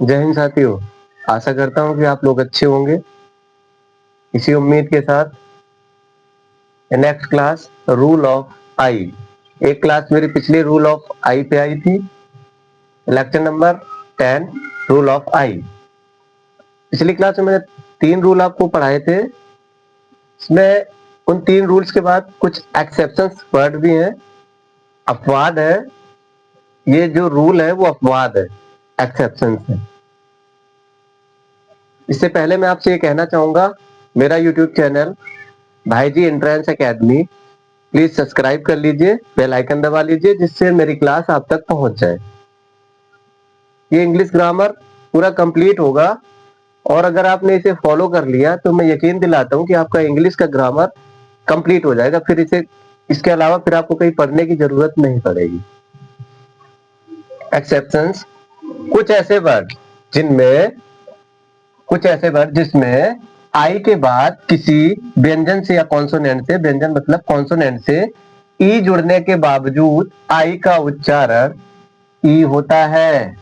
जय हिंद साथियों, आशा करता हूँ कि आप लोग अच्छे होंगे। इसी उम्मीद के साथ नेक्स्ट क्लास रूल ऑफ आई। एक क्लास मेरी पिछली रूल ऑफ आई पे आई थी, लेक्चर नंबर 10 रूल ऑफ आई। पिछली क्लास में मैंने 3 रूल आपको पढ़ाए थे। इसमें उन 3 रूल्स के बाद कुछ एक्सेप्शंस वर्ड भी हैं। अपवाद है, ये जो रूल है वो अपवाद है, एक्सेप्शंस है। इससे पहले मैं आपसे ये कहना चाहूंगा, मेरा यूट्यूब चैनल भाई जी एंट्रेंस एकेडमी प्लीज सब्सक्राइब कर लीजिए, बेल आइकन दबा लीजिए, जिससे मेरी क्लास आप तक पहुंच जाए। ये इंग्लिश ग्रामर पूरा कंप्लीट होगा और अगर आपने इसे फॉलो कर लिया तो मैं यकीन दिलाता हूं कि आपका इंग्लिश का ग्रामर कंप्लीट हो जाएगा। फिर इसके अलावा फिर आपको कहीं पढ़ने की जरूरत नहीं पड़ेगी। एक्सेप्शंस, कुछ ऐसे वर्ड जिसमें आई के बाद किसी व्यंजन से या कॉन्सोनेंट से, व्यंजन मतलब कॉन्सोनेंट से ई जुड़ने के बावजूद आई का उच्चारण ई होता है।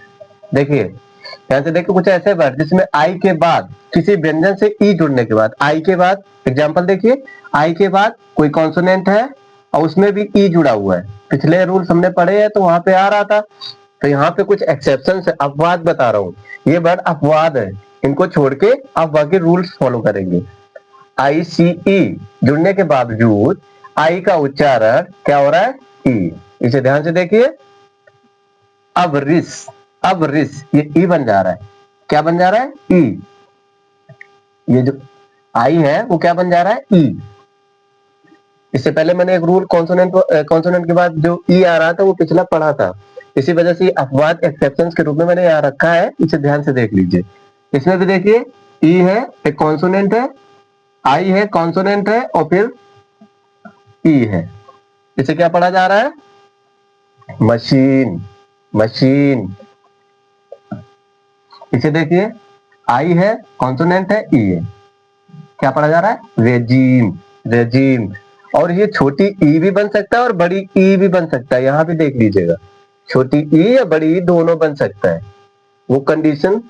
देखिए यहां से देखिए, कुछ ऐसे वर्ड जिसमें आई के बाद किसी व्यंजन से ई जुड़ने के बाद, आई के बाद एग्जांपल देखिए, आई के बाद कोई कॉन्सोनेंट है और उसमें भी ई जुड़ा हुआ है। पिछले रूल हमने पढ़े हैं तो वहां पे आ रहा था, तो यहाँ पे कुछ एक्सेप्शन है, अपवाद बता रहा हूँ। ये वर्ड अपवाद है, इनको छोड़ के आप बाकी रूल्स फॉलो करेंगे। आई सी ई जुड़ने के बावजूद आई का उच्चारण क्या हो रहा है? ई। इसे ध्यान से देखिए, अब रिस ये ई बन जा रहा है। क्या बन जा रहा है? ई। ये जो आई है वो क्या बन जा रहा है? ई। इससे पहले मैंने एक रूल कॉन्सोनेंट के बाद जो ई आ रहा था वो पिछला पढ़ा था। इसी वजह से अपवाद एक्सेप्शन के रूप में मैंने यहाँ रखा है, इसे ध्यान से देख लीजिए। इसमें भी देखिए, ई है, एक कॉन्सोनेंट है, आई है, कॉन्सोनेंट है, और फिर ई है। इसे क्या पढ़ा जा रहा है? मशीन। इसे देखिए, आई है, कॉन्सोनेंट है, ई है, क्या पढ़ा जा रहा है? रेजीम। और ये छोटी ई भी बन सकता है और बड़ी ई भी बन सकता है। यहां भी देख लीजिएगा, छोटी ई या बड़ी ई दोनों बन सकता है। वो कंडीशन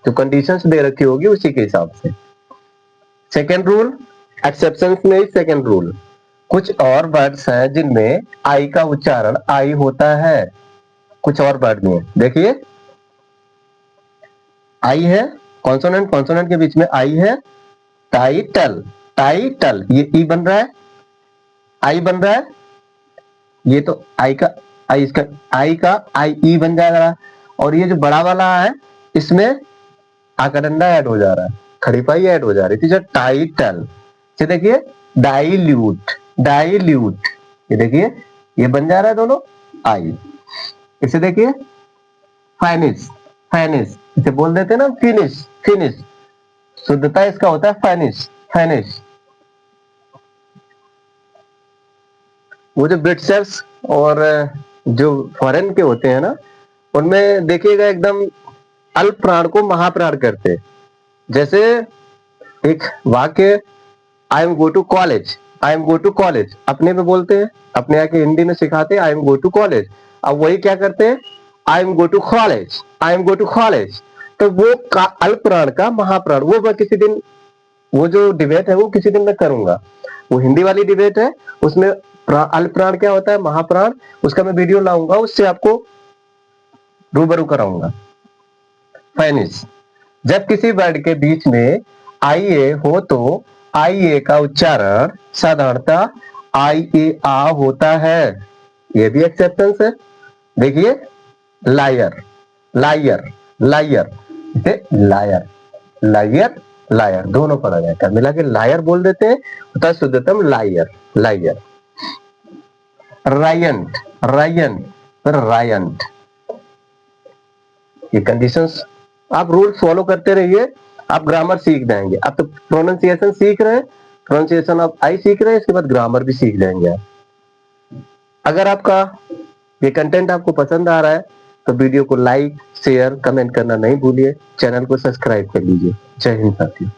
जो कंडीशंस दे रखी होगी उसी के हिसाब से। सेकेंड रूल, एक्सेप्शंस में सेकेंड रूल, कुछ और वर्ड्स हैं जिनमें आई का उच्चारण आई होता है। कुछ और वर्ड में देखिए, आई है, कॉन्सोनेंट के बीच में आई है, टाइटल ये ई बन रहा है, आई बन रहा है। ये तो आई का आई ई बन जाएगा। और ये जो बड़ा वाला है इसमें आकरंडा ऐड हो जा रहा है, खड़ीपाई ऐड हो जा रही थी, जो टाइटल से देखिए, डाइल्यूट ये देखिए, ये बन जा रहा है दोनों आई। इसे देखिए, फाइनिश इसे बोल देते हैं ना फिनिश। शुद्धता इसका होता है फाइनिश। वो जो ब्रिटिशर्स और जो फॉरेन के होते हैं ना, उनमें देखिएगा एकदम अल्प प्राण को महाप्राण करते। जैसे एक वाक्य, I am go to college अपने में बोलते हैं, अपने यहाँ के हिंदी में सिखाते हैं I am go to college. अब वही क्या करते हैं? I am go to college. तो वो अल्प प्राण का महाप्राण, वो मैं किसी दिन, वो जो डिबेट है वो किसी दिन मैं करूंगा। वो हिंदी वाली डिबेट है, उसमें अल्प प्राण क्या होता है, महाप्राण, उसका मैं वीडियो लाऊंगा, उससे आपको रूबरू कराऊंगा। फाइनिश, जब किसी वर्ड के बीच में आई ए हो तो आई ए का उच्चारण साधारणतः आई ए आ होता है। यह भी एक्सेप्टेंस है। देखिए, लायर दोनों पढ़ा जाता है, मिला के लायर बोल देते हैं, होता है शुद्धतम लायर। रायंट ये कंडीशंस, आप रूल फॉलो करते रहिए, आप ग्रामर सीख जाएंगे। आप तो प्रोनाउंसिएशन सीख रहे हैं, प्रोनाउंसिएशन आप आई सीख रहे हैं, इसके बाद ग्रामर भी सीख जाएंगे आप। अगर आपका ये कंटेंट आपको पसंद आ रहा है तो वीडियो को लाइक, शेयर, कमेंट करना नहीं भूलिए। चैनल को सब्सक्राइब कर लीजिए। जय हिंद साथियों।